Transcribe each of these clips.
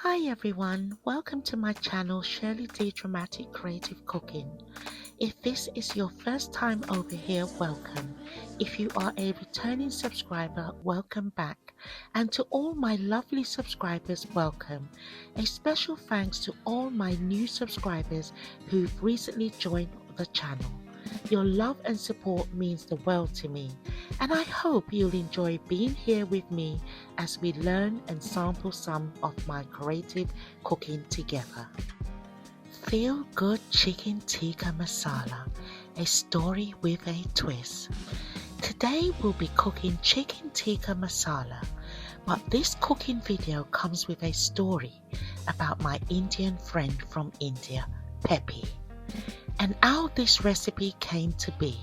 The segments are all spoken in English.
Hi everyone, welcome to my channel Shirley D Dramatic Creative Cooking. If this is your first time over here, welcome. If you are a returning subscriber, welcome back. And to all my lovely subscribers, welcome. A special thanks to all my new subscribers who've recently joined the channel. Your love and support means the world to me, and I hope you'll enjoy being here with me as we learn and sample some of my creative cooking together. Feel Good Chicken Tikka Masala, a story with a twist. Today we'll be cooking Chicken Tikka Masala, but this cooking video comes with a story about my Indian friend from India, Pepe, and how this recipe came to be.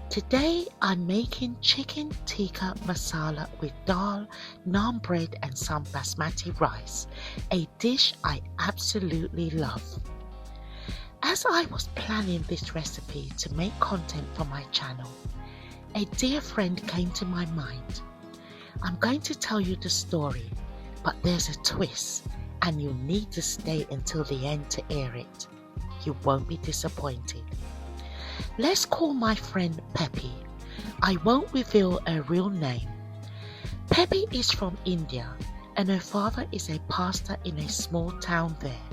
Today I'm making chicken tikka masala with dal, naan bread and some basmati rice, a dish I absolutely love. As I was planning this recipe to make content for my channel, a dear friend came to my mind. I'm going to tell you the story, but there's a twist and you'll need to stay until the end to hear it. You won't be disappointed. Let's call my friend Pepe. I won't reveal her real name. Pepe is from India and her father is a pastor in a small town there.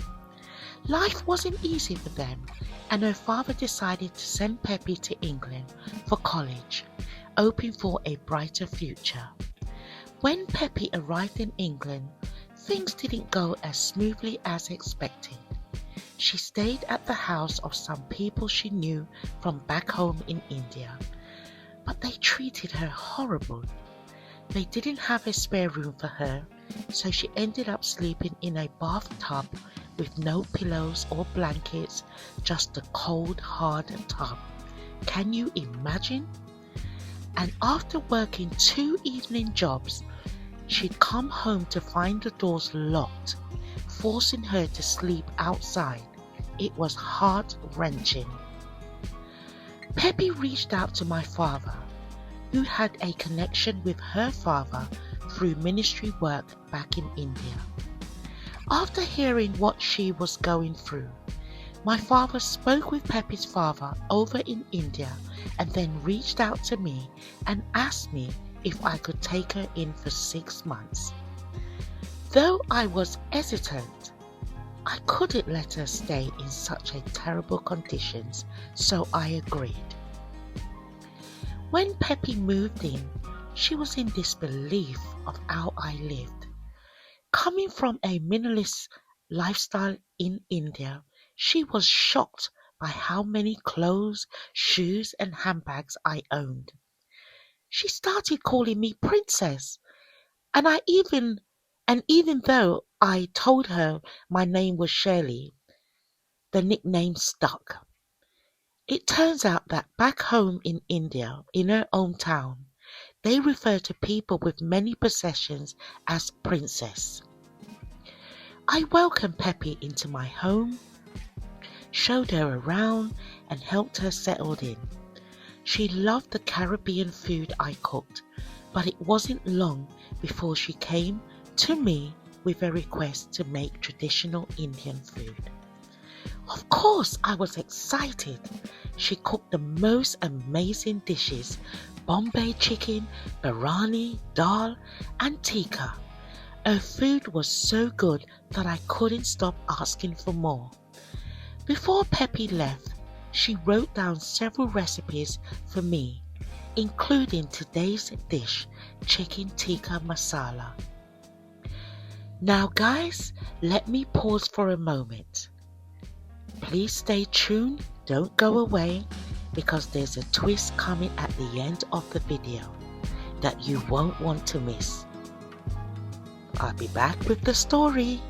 Life wasn't easy for them and her father decided to send Pepe to England for college, hoping for a brighter future. When Pepe arrived in England, things didn't go as smoothly as expected. She stayed at the house of some people she knew from back home in India, but they treated her horrible. They didn't have a spare room for her, so she ended up sleeping in a bathtub with no pillows or blankets, just a cold, hard tub. Can you imagine? And after working 2 evening jobs, she'd come home to find the doors locked, forcing her to sleep outside. It was heart-wrenching. Pepe reached out to my father, who had a connection with her father through ministry work back in India. After hearing what she was going through, my father spoke with Pepe's father over in India and then reached out to me and asked me if I could take her in for 6 months. Though I was hesitant, I couldn't let her stay in such a terrible conditions, so I agreed. When Pepe moved in, she was in disbelief of how I lived. Coming from a minimalist lifestyle in India, she was shocked by how many clothes, shoes and handbags I owned. She started calling me princess, and even though I told her my name was Shirley, the nickname stuck. It turns out that back home in India, in her hometown, they refer to people with many possessions as princess. I welcomed Pepe into my home, showed her around and helped her settle in. She loved the Caribbean food I cooked, but it wasn't long before she came to me with a request to make traditional Indian food. Of course, I was excited. She cooked the most amazing dishes: Bombay chicken, biryani, dal, and tikka. Her food was so good that I couldn't stop asking for more. Before Pepe left, she wrote down several recipes for me, including today's dish, chicken tikka masala. Now guys, let me pause for a moment. Please stay tuned, don't go away, because there's a twist coming at the end of the video that you won't want to miss. I'll be back with the story.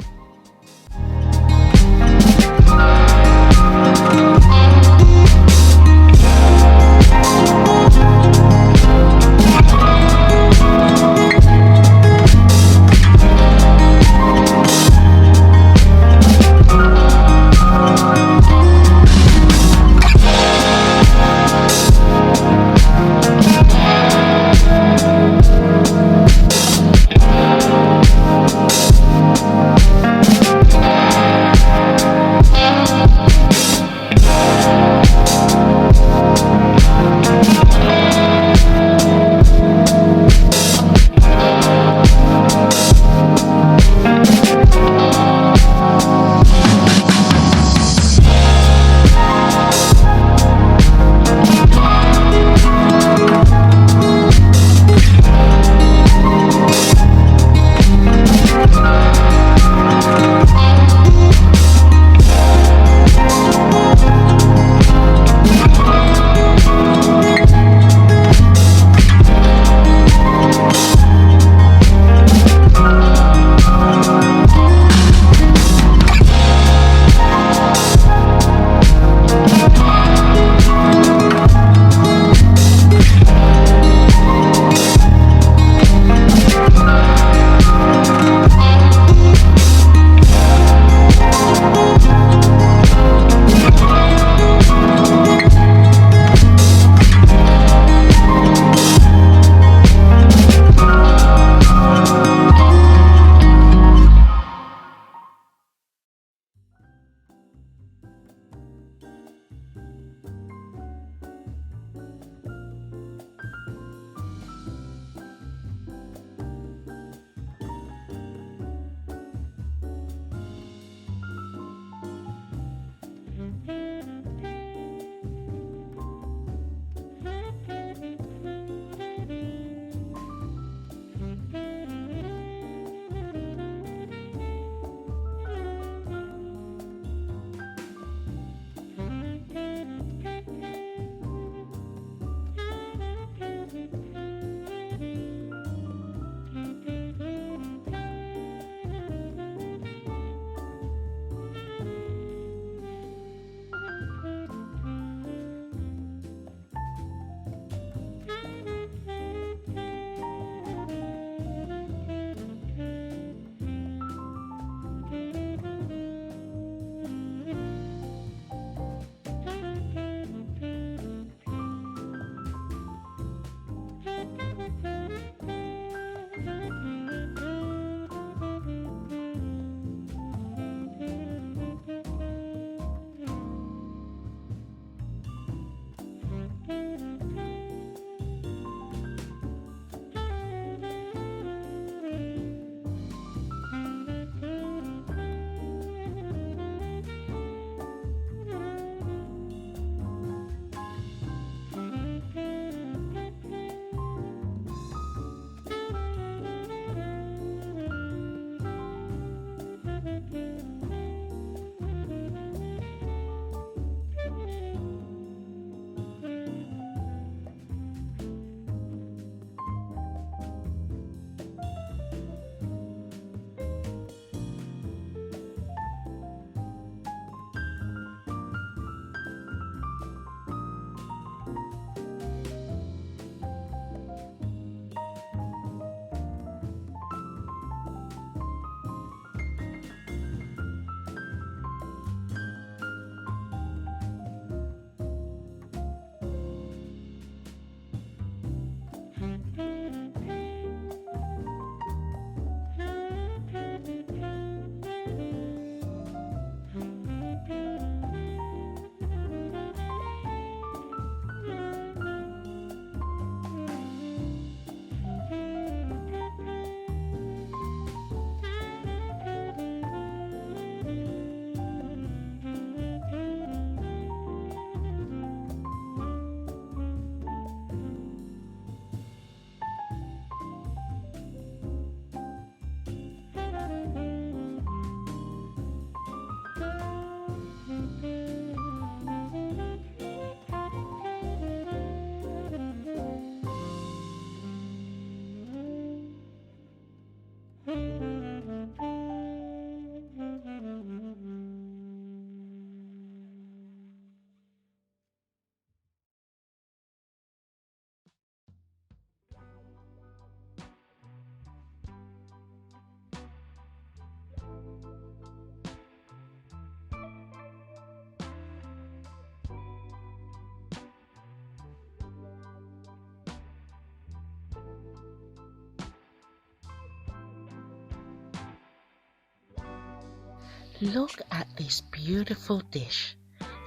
Look at this beautiful dish,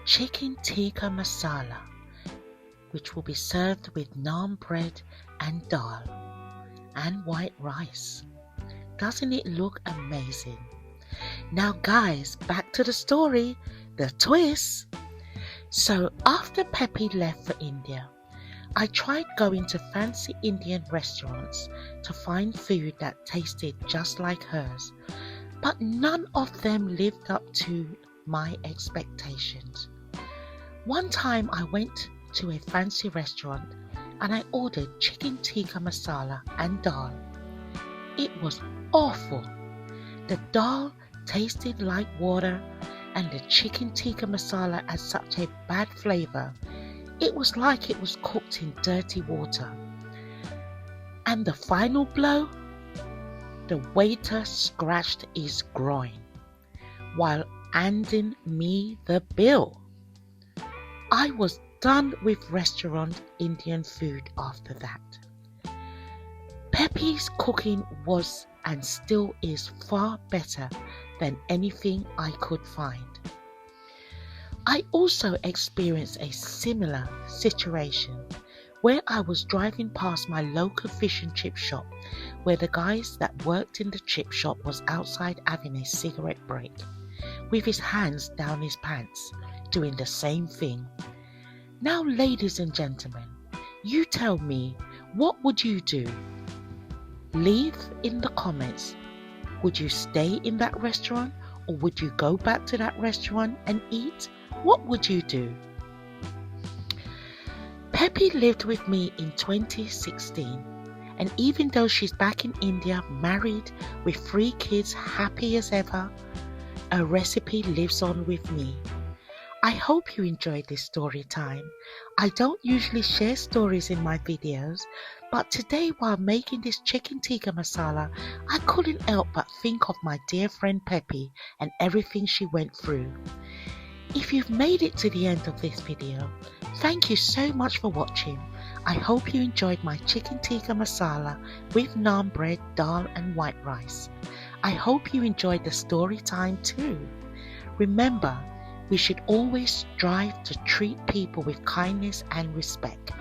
Chicken Tikka Masala, which will be served with naan bread and dal and white rice. Doesn't it look amazing? Now guys, back to the story, the twist. So after Pepe left for India, I tried going to fancy Indian restaurants to find food that tasted just like hers, but none of them lived up to my expectations. One time I went to a fancy restaurant and I ordered chicken tikka masala and dal. It was awful. The dal tasted like water and the chicken tikka masala had such a bad flavour. It was like it was cooked in dirty water. And the final blow? The waiter scratched his groin while handing me the bill. I was done with restaurant Indian food after that. Pepe's cooking was and still is far better than anything I could find. I also experienced a similar situation where I was driving past my local fish and chip shop where the guys that worked in the chip shop was outside having a cigarette break with his hands down his pants doing the same thing. Now ladies and gentlemen, you tell me, what would you do? Leave in the comments. Would you stay in that restaurant or would you go back to that restaurant and eat? What would you do? Pepe lived with me in 2016, and even though she's back in India, married with 3 kids, happy as ever, her recipe lives on with me. I hope you enjoyed this story time. I don't usually share stories in my videos, but today while making this chicken tikka masala, I couldn't help but think of my dear friend Pepe and everything she went through. If you've made it to the end of this video, thank you so much for watching. I hope you enjoyed my chicken tikka masala with naan bread, dal and white rice. I hope you enjoyed the story time too. Remember, we should always strive to treat people with kindness and respect.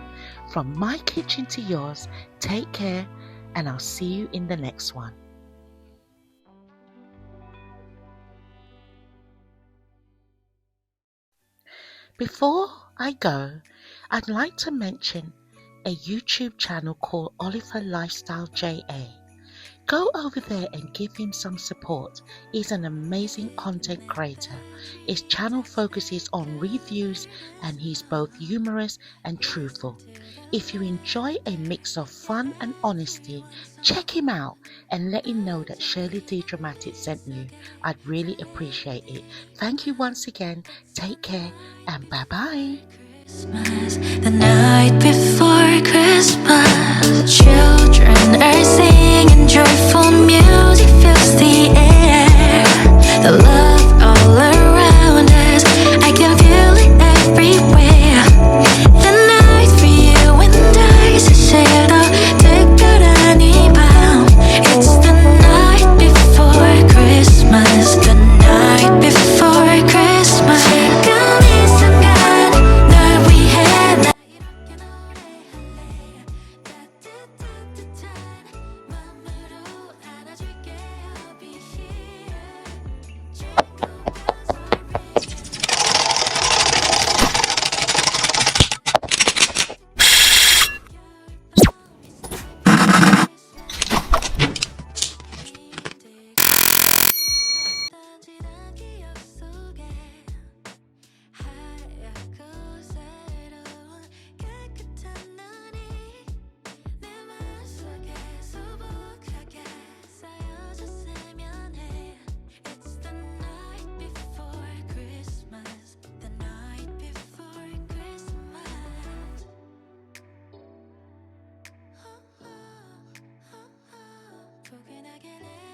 From my kitchen to yours, take care and I'll see you in the next one. Before I go, I'd like to mention a YouTube channel called Oliver Lifestyle JA. Go over there and give him some support. He's an amazing content creator. His channel focuses on reviews and he's both humorous and truthful. If you enjoy a mix of fun and honesty, check him out and let him know that Shirley D Dramatic sent you. I'd really appreciate it. Thank you once again. Take care and bye bye. Christmas, the night before Christmas, children are singing joyful music fills the air. The love all around us, I can feel it everywhere. The night for you and I 세세로 특별한 밤. It's the night before Christmas, the night before Christmas. 지금 이 순간 널 위해 나 이렇게 노래할래. 따뜻한 마음으로 포근하게